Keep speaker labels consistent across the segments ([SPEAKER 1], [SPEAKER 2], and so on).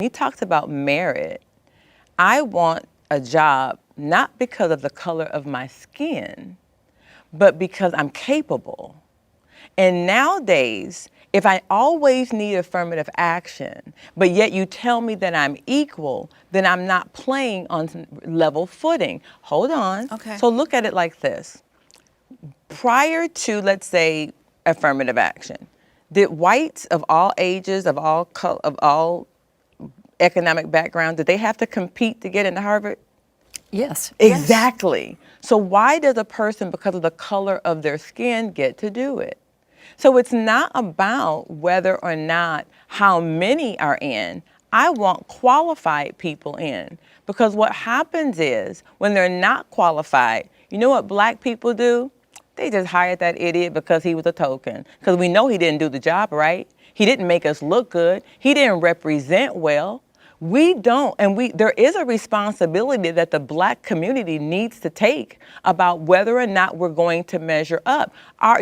[SPEAKER 1] He talks about merit. I want a job not because of the color of my skin, but because I'm capable. And nowadays, if I always need affirmative action, but yet you tell me that I'm equal, then I'm not playing on level footing. Hold on.
[SPEAKER 2] Okay.
[SPEAKER 1] So look at it like this. Prior to, let's say, affirmative action, did whites of all ages, of all economic backgrounds, did they have to compete to get into Harvard?
[SPEAKER 3] Yes.
[SPEAKER 1] Exactly. So why does a person, because of the color of their skin, get to do it? So it's not about whether or not how many are in. I want qualified people in. Because what happens is, when they're not qualified, you know what black people do? They just hired that idiot because he was a token. Because we know he didn't do the job right. He didn't make us look good. He didn't represent well. We don't, and there is a responsibility that the black community needs to take about whether or not we're going to measure up.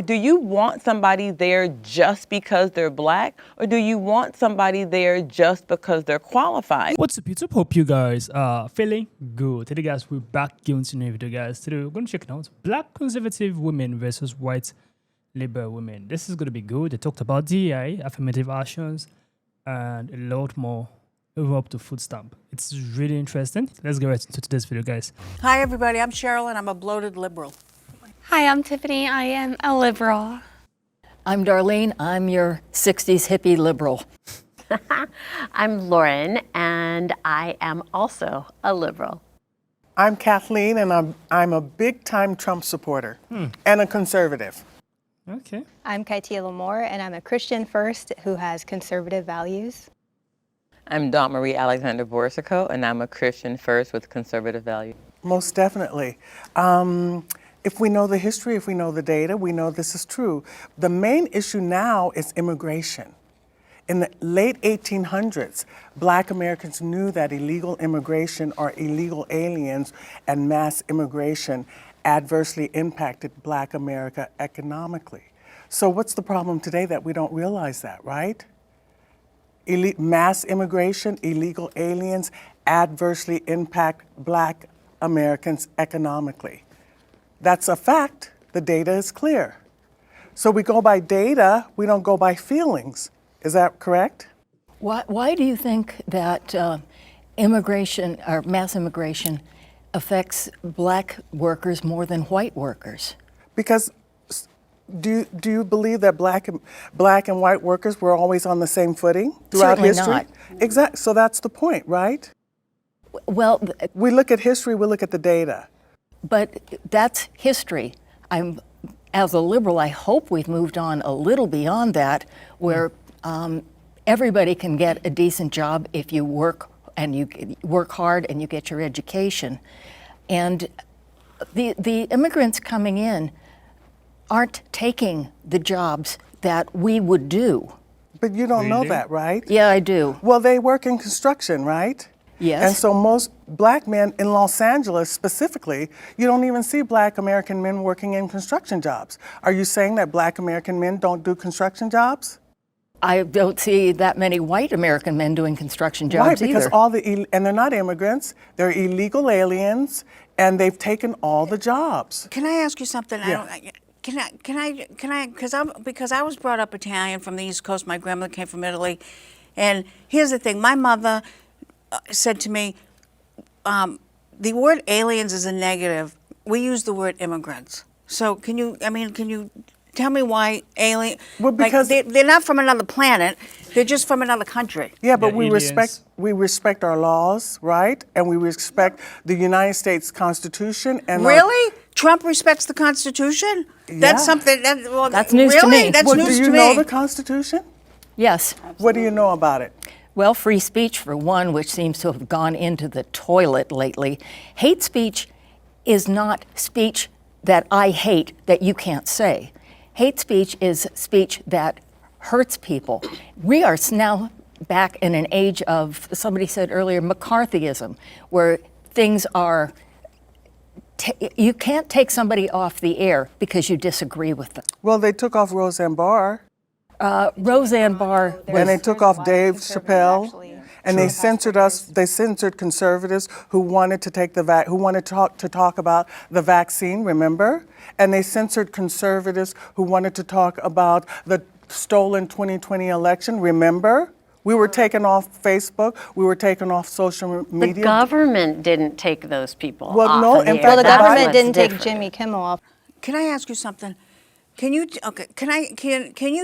[SPEAKER 1] Do you want somebody there just because they're black, or do you want somebody there just because they're qualified?
[SPEAKER 4] What's up, YouTube? Hope you guys are feeling good. Today, guys, we're back again to new video, guys. Today, we're going to check out black conservative women versus white liberal women. This is going to be good. They talked about DEI, affirmative actions, and a lot more. We're up to food stamp. It's really interesting. Let's get right into today's video, guys.
[SPEAKER 2] Hi, everybody. I'm Cheryl, and I'm a bloated liberal.
[SPEAKER 5] Hi, I'm Tiffany. I am a liberal.
[SPEAKER 3] I'm Darlene. I'm your 60s hippie liberal.
[SPEAKER 6] I'm Lauren, and I am also a liberal.
[SPEAKER 7] I'm Kathleen, and I'm a big-time Trump supporter and a conservative.
[SPEAKER 4] Okay.
[SPEAKER 8] I'm Kaitia Lamore, and I'm a Christian first who has conservative values.
[SPEAKER 1] I'm Dawn Marie Alexander Borsico, and I'm a Christian first with conservative values.
[SPEAKER 7] Most definitely. If we know the history, if we know the data, we know this is true. The main issue now is immigration. In the late 1800s, Black Americans knew that illegal immigration or illegal aliens and mass immigration adversely impacted Black America economically. So what's the problem today that we don't realize that, right? Mass immigration, illegal aliens adversely impact Black Americans economically. That's a fact. The data is clear. So we go by data, we don't go by feelings. Is that correct?
[SPEAKER 3] Why do you think that immigration or mass immigration affects black workers more than white workers?
[SPEAKER 7] Because do you believe that black and white workers were always on the same footing throughout
[SPEAKER 3] Certainly
[SPEAKER 7] history?
[SPEAKER 3] not.
[SPEAKER 7] Exactly. So that's the point, right?
[SPEAKER 3] Well,
[SPEAKER 7] We look at history, we look at the data.
[SPEAKER 3] but that's history. As a liberal, I hope we've moved on a little beyond that, where everybody can get a decent job if you work and you work hard and you get your education. And the immigrants coming in aren't taking the jobs that we would do.
[SPEAKER 7] But you don't know
[SPEAKER 4] Really?
[SPEAKER 7] that, right?
[SPEAKER 3] Yeah, I do.
[SPEAKER 7] Well, they work in construction, right?
[SPEAKER 3] Yes.
[SPEAKER 7] And so most black men in Los Angeles specifically, you don't even see Black American men working in construction jobs. Are you saying that Black American men don't do construction jobs?
[SPEAKER 3] I don't see that many white American men doing construction jobs
[SPEAKER 7] Right, because
[SPEAKER 3] either.
[SPEAKER 7] and they're not immigrants, they're illegal aliens, and they've taken all the jobs.
[SPEAKER 2] Can I ask you something?
[SPEAKER 7] Yeah.
[SPEAKER 2] Because I was brought up Italian from the East Coast. My grandmother came from Italy. And here's the thing. My mother said to me, the word aliens is a negative. We use the word immigrants. So can you tell me why alien?
[SPEAKER 7] Well, because-
[SPEAKER 2] they're not from another planet. They're just from another country.
[SPEAKER 7] Yeah, but
[SPEAKER 4] Yeah,
[SPEAKER 7] we
[SPEAKER 4] aliens.
[SPEAKER 7] respect our laws, right? And we respect the United States Constitution and
[SPEAKER 2] Really? Trump respects the Constitution?
[SPEAKER 7] Yeah.
[SPEAKER 2] That's something
[SPEAKER 3] That's news to
[SPEAKER 2] really?
[SPEAKER 3] me.
[SPEAKER 2] That's
[SPEAKER 7] Well,
[SPEAKER 2] news
[SPEAKER 7] do you
[SPEAKER 2] to
[SPEAKER 7] know
[SPEAKER 2] me.
[SPEAKER 7] the Constitution?
[SPEAKER 3] Yes.
[SPEAKER 7] What do you know about it?
[SPEAKER 3] Well, free speech, for one, which seems to have gone into the toilet lately. Hate speech is not speech that I hate that you can't say. Hate speech is speech that hurts people. We are now back in an age of, somebody said earlier, McCarthyism, where things are, you can't take somebody off the air because you disagree with them.
[SPEAKER 7] Well, they took off Roseanne Barr,
[SPEAKER 3] Roseanne Barr
[SPEAKER 7] and they took off Dave
[SPEAKER 8] Conservative,
[SPEAKER 7] Chappelle,
[SPEAKER 8] actually.
[SPEAKER 7] And they censored us. They censored conservatives who wanted to take who wanted to talk about the vaccine. Remember? And they censored conservatives who wanted to talk about the stolen 2020 election. Remember? We were taken off Facebook. We were taken off social media.
[SPEAKER 6] The government didn't take those people
[SPEAKER 7] Well,
[SPEAKER 6] off
[SPEAKER 7] no,
[SPEAKER 6] of the
[SPEAKER 7] in
[SPEAKER 6] air.
[SPEAKER 7] fact,
[SPEAKER 8] Well, the
[SPEAKER 6] That's
[SPEAKER 8] government
[SPEAKER 6] what's
[SPEAKER 8] didn't take
[SPEAKER 6] different.
[SPEAKER 8] Jimmy Kimmel off.
[SPEAKER 2] Can I ask you something? Can you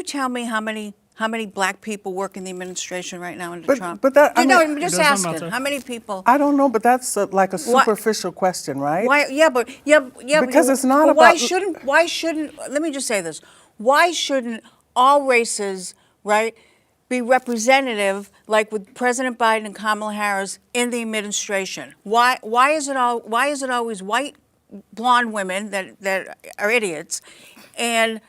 [SPEAKER 2] tell me how many black people work in the administration right now under Trump?
[SPEAKER 7] but that- I
[SPEAKER 2] no,
[SPEAKER 7] mean-
[SPEAKER 2] I'm just
[SPEAKER 4] It doesn't
[SPEAKER 2] asking.
[SPEAKER 4] matter.
[SPEAKER 2] How many people?
[SPEAKER 7] I don't know, but that's like a superficial question, right?
[SPEAKER 2] Why? Yeah, but
[SPEAKER 7] Because it's not
[SPEAKER 2] but Why
[SPEAKER 7] about-
[SPEAKER 2] shouldn't? Why shouldn't? Let me just say this. Why shouldn't all races, right, be representative, like with President Biden and Kamala Harris in the administration? Why is it always white, blonde women that are idiots, and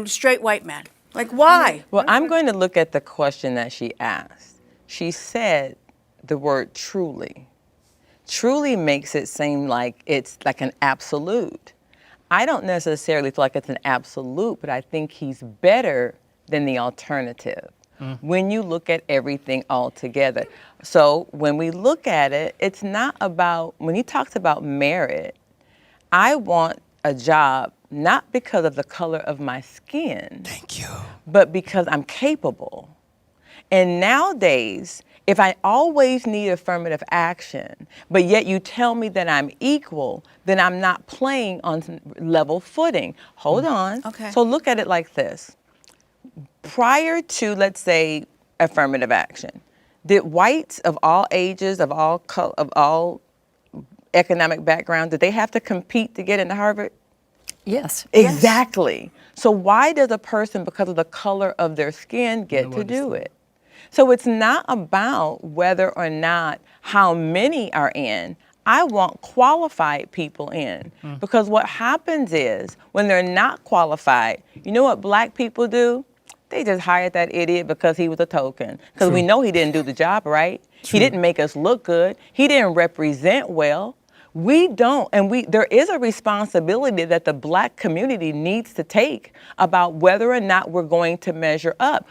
[SPEAKER 2] straight white men? Like why?
[SPEAKER 1] Well, I'm going to look at the question that she asked. She said the word truly. Truly makes it seem like it's like an absolute. I don't necessarily feel like it's an absolute, but I think he's better than the alternative when you look at everything all together. So when we look at it, it's not about, when he talks about merit, I want a job not because of the color of my skin.
[SPEAKER 7] Thank you.
[SPEAKER 1] But because I'm capable. And nowadays, if I always need affirmative action, but yet you tell me that I'm equal, then I'm not playing on level footing. Hold on.
[SPEAKER 2] Okay.
[SPEAKER 1] So look at it like this. Prior to, let's say, affirmative action, did whites of all ages, of all economic backgrounds, did they have to compete to get into Harvard?
[SPEAKER 3] Yes.
[SPEAKER 1] Exactly. So why does a person, because of the color of their skin, get to do it? So it's not about whether or not how many are in. I want qualified people in. Because what happens is when they're not qualified, you know what black people do? They just hired that idiot because he was a token. Because we know he didn't do the job right. He didn't make us look good. He didn't represent well. We don't, and there is a responsibility that the black community needs to take about whether or not we're going to measure up.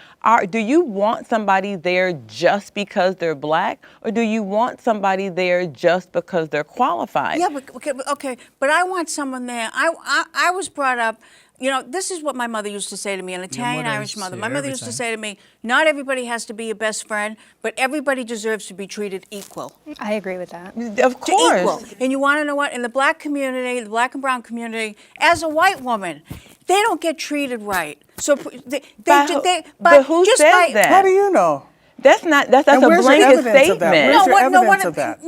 [SPEAKER 1] Do you want somebody there just because they're black, or do you want somebody there just because they're qualified?
[SPEAKER 2] Yeah, but okay, but I want someone there. I was brought up, you know, this is what my mother used to say to me, an Italian-Irish mother. My mother used to say to me, not everybody has to be your best friend, but everybody deserves to be treated equal.
[SPEAKER 8] I agree with that.
[SPEAKER 1] Of course.
[SPEAKER 2] Equal. And you want to know what? In the black community, the black and brown community, as a white woman, they don't get treated right. So
[SPEAKER 1] But who
[SPEAKER 2] just
[SPEAKER 1] says that?
[SPEAKER 7] How do you know?
[SPEAKER 1] That's a
[SPEAKER 7] where's your
[SPEAKER 1] blanket
[SPEAKER 7] evidence of that?
[SPEAKER 1] statement.
[SPEAKER 7] Where's your evidence of that?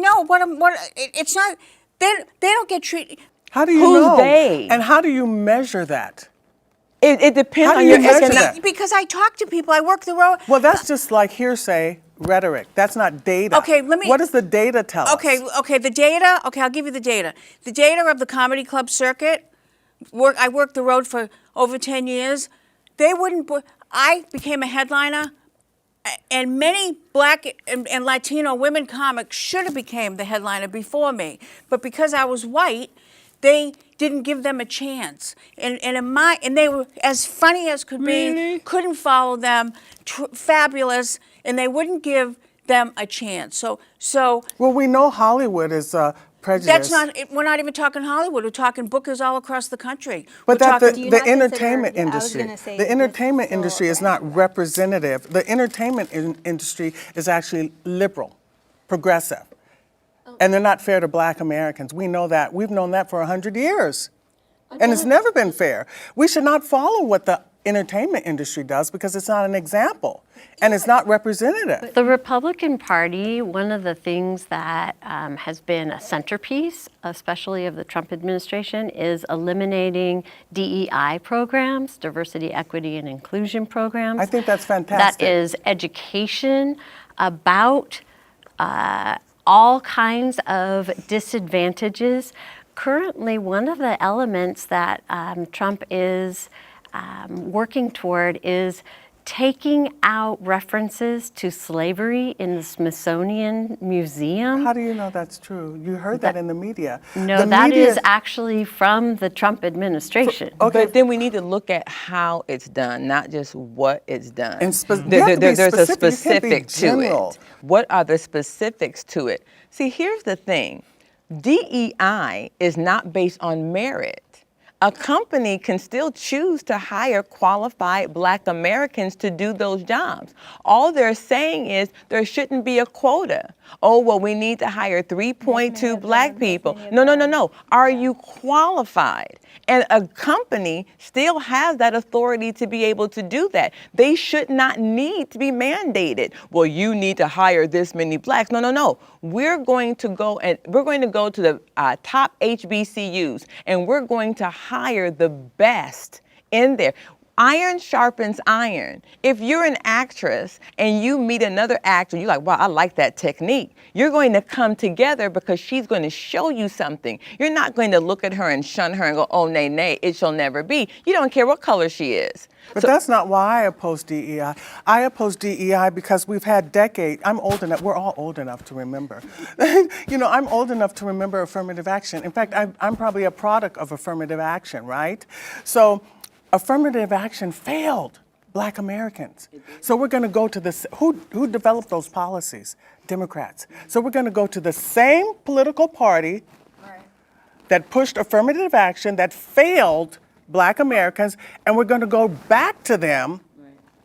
[SPEAKER 2] It's not. They don't get treated.
[SPEAKER 7] How do you
[SPEAKER 1] Who's
[SPEAKER 7] know?
[SPEAKER 1] they?
[SPEAKER 7] And how do you measure that?
[SPEAKER 1] It depends
[SPEAKER 7] How do
[SPEAKER 1] on
[SPEAKER 7] you
[SPEAKER 1] your
[SPEAKER 7] measure
[SPEAKER 1] economic.
[SPEAKER 7] that?
[SPEAKER 2] Because I talk to people. I work the road.
[SPEAKER 7] Well, that's just like hearsay rhetoric. That's not data.
[SPEAKER 2] Okay, let me-
[SPEAKER 7] What does the data tell us?
[SPEAKER 2] Okay, the data. Okay, I'll give you the data. The data of the comedy club circuit. I worked the road for over 10 years. They wouldn't. I became a headliner, and many black and Latino women comics should have became the headliner before me. But because I was white, they didn't give them a chance. And they were as funny as could be. Couldn't follow them. Fabulous, and they wouldn't give them a chance. So
[SPEAKER 7] Well, we know Hollywood is prejudiced.
[SPEAKER 2] that's not. We're not even talking Hollywood. We're talking bookers all across the country.
[SPEAKER 7] But
[SPEAKER 2] We're
[SPEAKER 7] that
[SPEAKER 2] talking,
[SPEAKER 8] you
[SPEAKER 7] the
[SPEAKER 8] not consider-
[SPEAKER 7] entertainment
[SPEAKER 8] yeah, I was
[SPEAKER 7] industry,
[SPEAKER 8] gonna say
[SPEAKER 7] the
[SPEAKER 8] this
[SPEAKER 7] entertainment
[SPEAKER 8] still
[SPEAKER 7] industry is not representative. The entertainment industry is actually liberal, progressive, and they're not fair to Black Americans. We know that. We've known that for 100 years, and it's never been fair. We should not follow what the entertainment industry does because it's not an example and it's not representative.
[SPEAKER 6] The Republican Party, one of the things that has been a centerpiece, especially of the Trump administration, is eliminating DEI programs, diversity, equity, and inclusion programs.
[SPEAKER 7] I think that's fantastic.
[SPEAKER 6] That is education about all kinds of disadvantages. Currently, one of the elements that Trump is working toward is taking out references to slavery in the Smithsonian Museum.
[SPEAKER 7] How do you know that's true? You heard that in the media.
[SPEAKER 6] No,
[SPEAKER 7] The
[SPEAKER 6] that
[SPEAKER 7] media-
[SPEAKER 6] is actually from the Trump administration.
[SPEAKER 7] Okay.
[SPEAKER 1] But then we need to look at how it's done, not just what it's done.
[SPEAKER 7] And you have to be
[SPEAKER 1] there's a
[SPEAKER 7] specific. You can't be
[SPEAKER 1] specific to
[SPEAKER 7] general.
[SPEAKER 1] it. What are the specifics to it? See, here's the thing. DEI is not based on merit. A company can still choose to hire qualified Black Americans to do those jobs. All they're saying is there shouldn't be a quota. Oh, well, we need to hire 3.2 Black people. No. Are you qualified? And a company still has that authority to be able to do that. They should not need to be mandated. Well, you need to hire this many Blacks. No. We're going to go to the top HBCUs, and we're going to hire the best in there. Iron sharpens iron. If you're an actress and you meet another actor, you're like, wow, I like that technique. You're going to come together because she's going to show you something. You're not going to look at her and shun her and go, oh, nay, it shall never be. You don't care what color she is.
[SPEAKER 7] But that's not why I oppose DEI. I oppose DEI because we've had decades. I'm old enough. We're all old enough to remember. I'm old enough to remember affirmative action. In fact, I'm probably a product of affirmative action, right? So affirmative action failed Black Americans. So we're going to go to this. Who developed those policies? Democrats. So we're going to go to the same political party that pushed affirmative action that failed Black Americans, and we're going to go back to them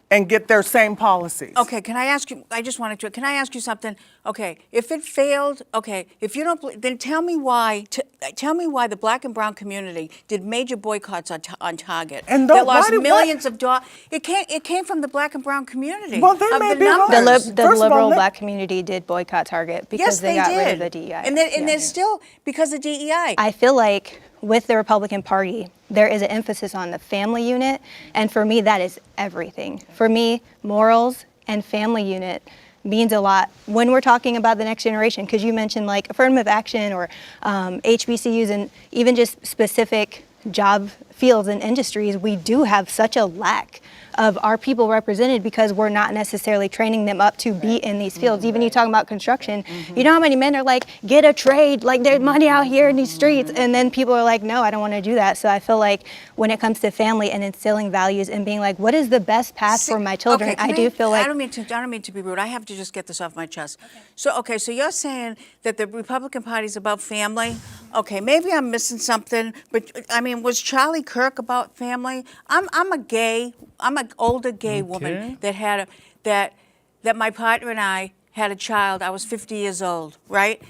[SPEAKER 7] and get their same policies.
[SPEAKER 2] Okay, can I ask you, can I ask you something? Okay, if it failed, okay, if you don't, then tell me why the Black and brown community did major boycotts on Target.
[SPEAKER 7] And
[SPEAKER 2] that lost
[SPEAKER 7] why
[SPEAKER 2] millions of dollars. It came from the Black and brown community.
[SPEAKER 7] Well, they may be wrong.
[SPEAKER 8] The
[SPEAKER 7] First of all,
[SPEAKER 8] liberal Black community did boycott Target because they got rid of the DEI.
[SPEAKER 2] And they're still, because of DEI.
[SPEAKER 8] I feel like with the Republican Party, there is an emphasis on the family unit, and for me, that is everything. For me, morals and family unit means a lot when we're talking about the next generation, because you mentioned like affirmative action or HBCUs and even just specific job fields and industries. We do have such a lack of our people represented because we're not necessarily training them up to be in these fields. Even you talking about construction, you know how many men are like, get a trade, like there's money out here in these streets, and then people are like, no, I don't want to do that. So I feel like when it comes to family and instilling values and being like, what is the best path for my children,
[SPEAKER 2] Okay,
[SPEAKER 8] I do feel like
[SPEAKER 2] I don't mean to be rude. I have to just get this off my chest. So so you're saying that the Republican Party is about family. Okay, maybe I'm missing something, but I mean, was Charlie Kirk about family? I'm an older gay woman that my partner and I had a child. I was 50 years old, right?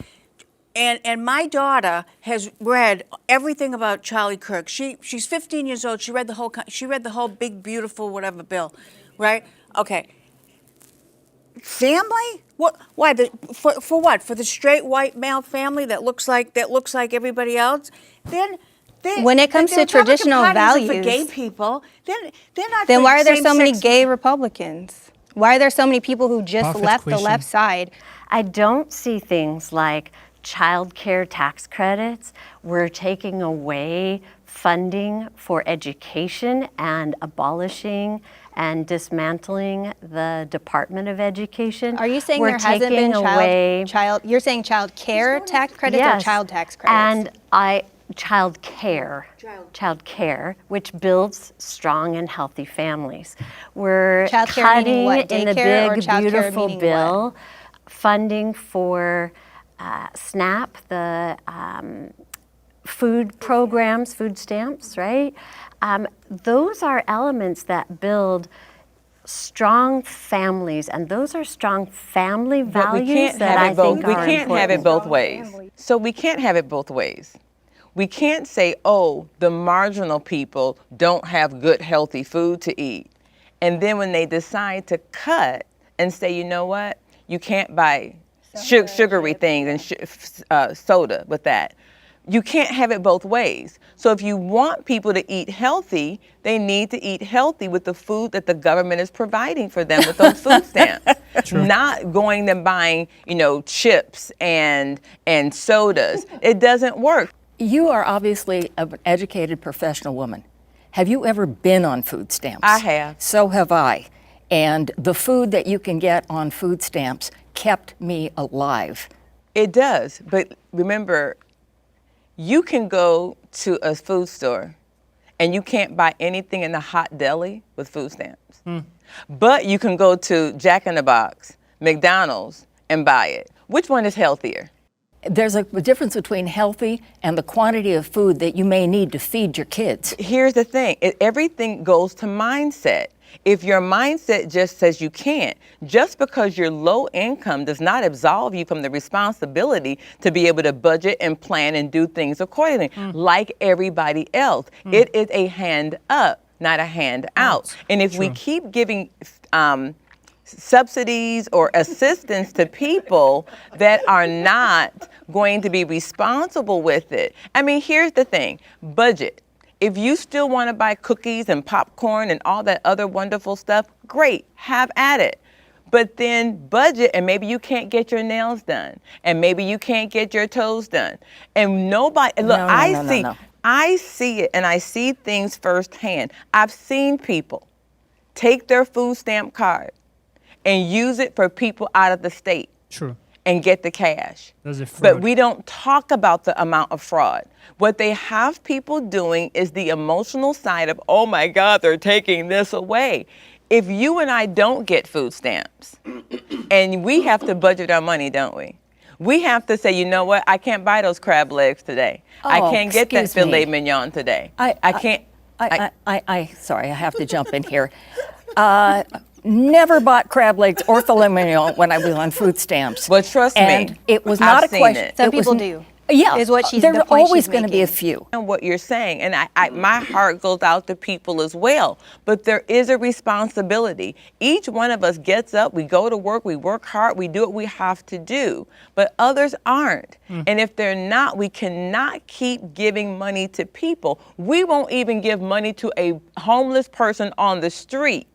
[SPEAKER 2] And my daughter has read everything about Charlie Kirk. She's 15 years old. She read the whole Big Beautiful whatever bill, right? Okay. Family? What? Why? For what? For the straight white male family that looks like everybody else? Then
[SPEAKER 8] when it comes to traditional values,
[SPEAKER 2] for gay people, they're not.
[SPEAKER 8] Then
[SPEAKER 2] for
[SPEAKER 8] why are there so many
[SPEAKER 2] same-sex-
[SPEAKER 8] gay Republicans? Why are there so many people who just
[SPEAKER 4] Perfect
[SPEAKER 8] left the
[SPEAKER 4] question.
[SPEAKER 8] left side?
[SPEAKER 6] I don't see things like child care tax credits. We're taking away funding for education and abolishing and dismantling the Department of Education.
[SPEAKER 8] Are you saying
[SPEAKER 6] We're
[SPEAKER 8] there hasn't
[SPEAKER 6] taking
[SPEAKER 8] been
[SPEAKER 6] away
[SPEAKER 8] you're saying child care tax credits
[SPEAKER 6] Yes.
[SPEAKER 8] or child tax credits?
[SPEAKER 6] And child care, which builds strong and healthy families. We're
[SPEAKER 8] Child care meaning
[SPEAKER 6] cutting
[SPEAKER 8] what,
[SPEAKER 6] in the
[SPEAKER 8] daycare or
[SPEAKER 6] big,
[SPEAKER 8] child care
[SPEAKER 6] beautiful
[SPEAKER 8] meaning
[SPEAKER 6] bill funding for SNAP, the food programs, food stamps, right? Those are elements that build strong families, and those are strong family
[SPEAKER 1] But
[SPEAKER 6] values that I think
[SPEAKER 1] we
[SPEAKER 6] are
[SPEAKER 1] can't have it
[SPEAKER 6] important.
[SPEAKER 1] both ways. So we can't have it both ways. We can't say, oh, the marginal people don't have good, healthy food to eat. And then when they decide to cut and say, you know what, you can't buy sugary things and soda with that. You can't have it both ways. So if you want people to eat healthy, they need to eat healthy with the food that the government is providing for them with those food stamps. Not going and buying, chips and sodas. It doesn't work.
[SPEAKER 3] You are obviously an educated professional woman. Have you ever been on food stamps?
[SPEAKER 1] I have.
[SPEAKER 3] So have I. And the food that you can get on food stamps kept me alive.
[SPEAKER 1] It does, but remember, you can go to a food store and you can't buy anything in the hot deli with food stamps. But you can go to Jack in the Box, McDonald's, and buy it. Which one is healthier?
[SPEAKER 3] There's a difference between healthy and the quantity of food that you may need to feed your kids.
[SPEAKER 1] Here's the thing, everything goes to mindset. If your mindset just says you can't, just because you're low income does not absolve you from the responsibility to be able to budget and plan and do things accordingly, like everybody else. It is a hand up, not a hand out. And if we keep giving subsidies or assistance to people that are not going to be responsible with it. I mean, here's the thing, budget. If you still want to buy cookies and popcorn and all that other wonderful stuff, great, have at it. But then budget, and maybe you can't get your nails done, and maybe you can't get your toes done. And nobody, look, I see it, and I see things firsthand. I've seen people take their food stamp card and use it for people out of the state.
[SPEAKER 4] True.
[SPEAKER 1] And get the cash.
[SPEAKER 4] That's a fraud.
[SPEAKER 1] But we don't talk about the amount of fraud. What they have people doing is the emotional side of, oh my God, they're taking this away. If you and I don't get food stamps, and we have to budget our money, don't we? We have to say, you know what, I can't buy those crab legs today. I can't get that filet mignon today. I can't.
[SPEAKER 3] Sorry, I have to jump in here. Never bought crab legs or filet mignon when I was on food stamps.
[SPEAKER 1] Well, trust
[SPEAKER 3] and
[SPEAKER 1] me,
[SPEAKER 3] it was
[SPEAKER 1] I've
[SPEAKER 3] not a
[SPEAKER 1] seen
[SPEAKER 3] question.
[SPEAKER 1] it.
[SPEAKER 8] Some people do.
[SPEAKER 3] Yeah,
[SPEAKER 8] is what she's
[SPEAKER 3] there's
[SPEAKER 8] the point
[SPEAKER 3] always
[SPEAKER 8] she's
[SPEAKER 3] going to be a
[SPEAKER 8] making.
[SPEAKER 3] few.
[SPEAKER 1] And what you're saying, and my heart goes out to people as well, but there is a responsibility. Each one of us gets up, we go to work, we work hard, we do what we have to do, but others aren't. And if they're not, we cannot keep giving money to people. We won't even give money to a homeless person on the street,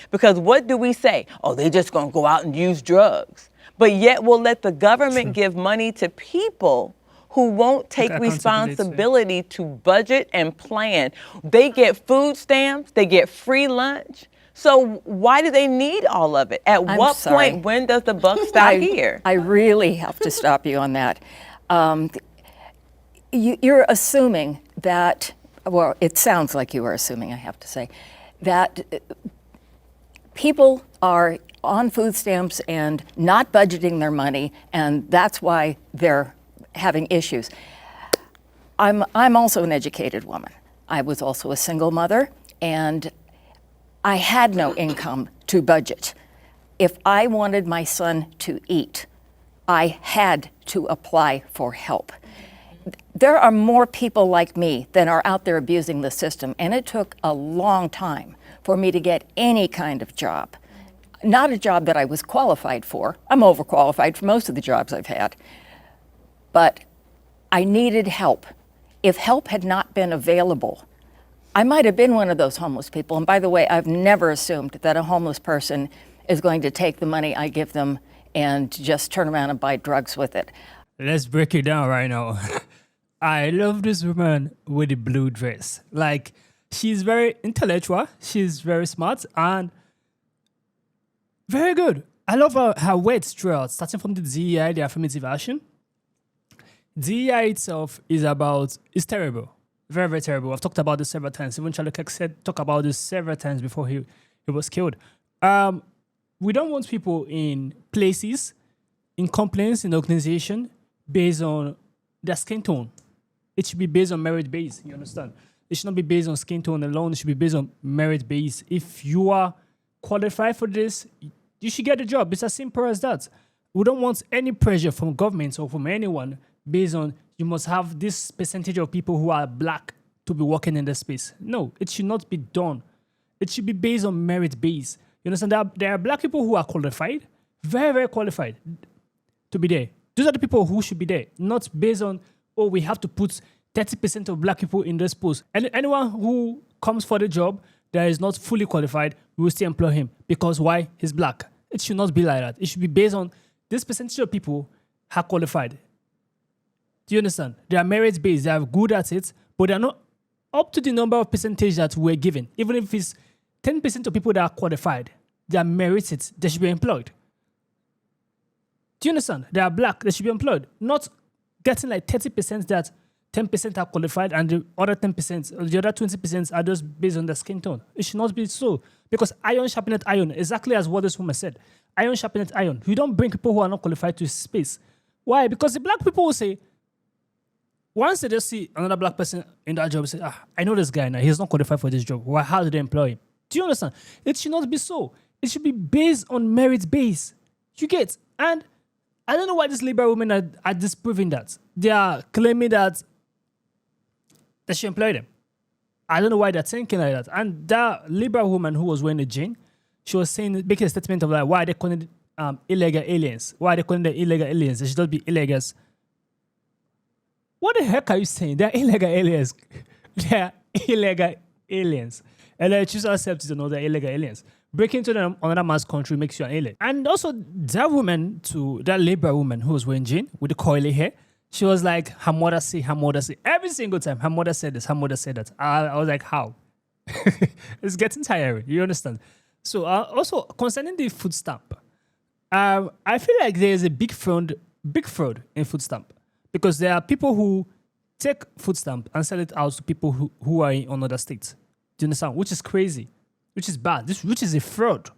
[SPEAKER 1] because what do we say? Oh, they just gonna go out and use drugs. But yet we'll let the government give money to people who won't take responsibility to budget and plan. They get food stamps, they get free lunch. So why do they need all of it? At what point, when does the buck stop here?
[SPEAKER 3] I really have to stop you on that. You're assuming that, well, it sounds like you are assuming, I have to say, that people are on food stamps and not budgeting their money, and that's why they're having issues. I'm also an educated woman. I was also a single mother, and I had no income to budget. If I wanted my son to eat, I had to apply for help. There are more people like me than are out there abusing the system, and it took a long time for me to get any kind of job. Not a job that I was qualified for. I'm overqualified for most of the jobs I've had. But I needed help. If help had not been available, I might have been one of those homeless people. And by the way, I've never assumed that a homeless person is going to take the money I give them and just turn around and buy drugs with it.
[SPEAKER 4] Let's break it down right now. I love this woman with the blue dress. Like, she's very intellectual, she's very smart, and very good. I love her words throughout, starting from the DEI, the affirmative action. DEI itself is terrible. Very, very terrible. I've talked about this several times. Even Charlie Kirk talked about this several times before he was killed. We don't want people in places, in complaints, in organization, based on their skin tone. It should be based on merit base, you understand? It should not be based on skin tone alone. It should be based on merit base. If you are qualified for this, you should get a job. It's as simple as that. We don't want any pressure from governments or from anyone based on you must have this percentage of people who are black to be working in the space. No, it should not be done. It should be based on merit base. You understand? There are black people who are qualified, very, very qualified to be there. Those are the people who should be there, not based on, oh, we have to put 30% of black people in this post. And anyone who comes for the job that is not fully qualified, we will still employ him. Because why? He's black. It should not be like that. It should be based on this percentage of people are qualified. Do you understand? They are merit-based. They are good at it, but they are not up to the number of percentage that we're given. Even if it's 10% of people that are qualified, they are merited, they should be employed. Do you understand? They are black, they should be employed. Not getting like 30% that 10% are qualified and the other 10%, or the other 20% are just based on their skin tone. It should not be so. Because iron sharpeneth iron, exactly as what this woman said. Iron sharpeneth iron. You don't bring people who are not qualified to space. Why? Because the black people will say, once they just see another black person in that job, they say, I know this guy now, he's not qualified for this job. Why? How did they employ him? Do you understand? It should not be so. It should be based on merit base. You get? And I don't know why these liberal women are disproving that. They are claiming that they should employ them. I don't know why they're thinking like that. And that liberal woman who was wearing a jean, she was saying, making a statement of like, why they calling it illegal aliens? Why they calling them illegal aliens? They should not be illegals. What the heck are you saying? They're illegal aliens. They're illegal aliens. And they choose to accept it or not, they're illegal aliens. Breaking into another man's country makes you an alien. And also, that liberal woman who was wearing jean with the coily hair, she was like, her mother say. Every single time, her mother said this, her mother said that. I was like, how? It's getting tiring. You understand? So, also, concerning the food stamp, I feel like there is a big fraud in food stamp. Because there are people who take food stamp and sell it out to people who are in another states. Do you understand? Which is crazy. Which is bad. Which is a fraud.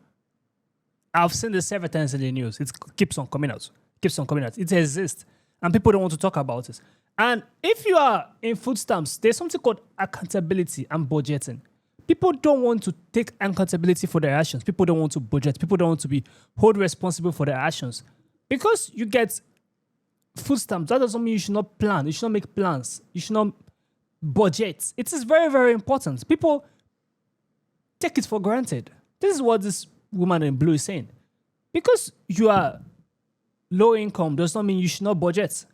[SPEAKER 4] I've seen this several times in the news. It keeps on coming out. It exists. And people don't want to talk about it. And if you are in food stamps, there's something called accountability and budgeting. People don't want to take accountability for their actions. People don't want to budget. People don't want to be held responsible for their actions. Because you get food stamps, that doesn't mean you should not plan. You should not make plans. You should not budget. It is very, very important. People take it for granted. This is what this woman in blue is saying. Because you are low income does not mean you should not budget.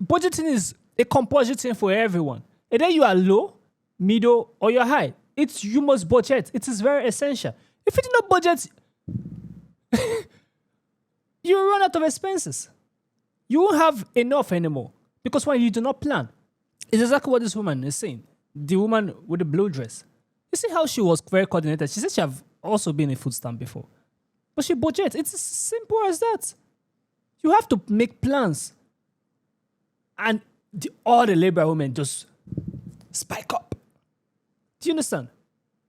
[SPEAKER 4] Budgeting is a compulsory thing for everyone. Either you are low, middle, or you're high. You must budget. It is very essential. If you do not budget, you will run out of expenses. You won't have enough anymore. Because when you do not plan, it's exactly what this woman is saying. The woman with the blue dress. You see how she was very coordinated. She said she have also been in food stamp before. But she budgets. It's as simple as that. You have to make plans. And all the labor women just spike up. Do you understand?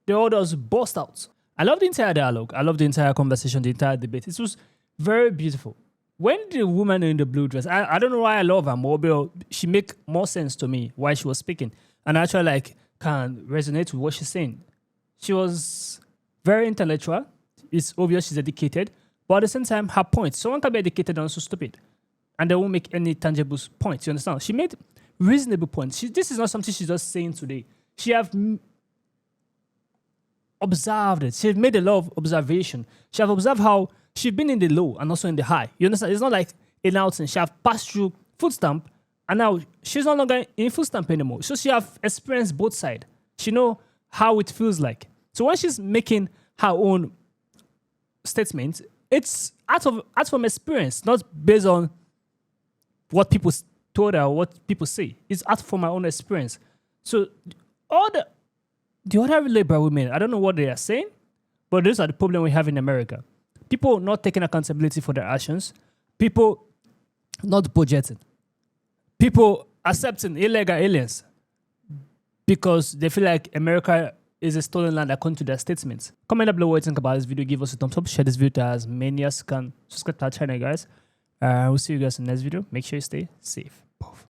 [SPEAKER 4] They all just burst out. I love the entire dialogue. I love the entire conversation, the entire debate. It was very beautiful. When the woman in the blue dress, I don't know why I love her more, but she make more sense to me why she was speaking. And I actually can resonate with what she's saying. She was very intellectual. It's obvious she's educated. But at the same time, her points. Someone can be educated and also stupid. And they won't make any tangible points. You understand? She made reasonable points. This is not something she's just saying today. She have observed it. She made a lot of observation. She have observed how she's been in the low and also in the high. You understand? It's not like an outing. She have passed through food stamp and now she's no longer in food stamp anymore. So she have experienced both sides. She know how it feels like. So when she's making her own statement, it's out from experience, not based on what people told her or what people say. It's out from my own experience. So all the other liberal women, I don't know what they are saying, but those are the problem we have in America. People not taking accountability for their actions. People not budgeting. People accepting illegal aliens because they feel like America is a stolen land according to their statements. Comment down below what you think about this video. Give us a thumbs up. Share this video to as many as you can. Subscribe to our channel, guys. We'll see you guys in the next video. Make sure you stay safe. Poof.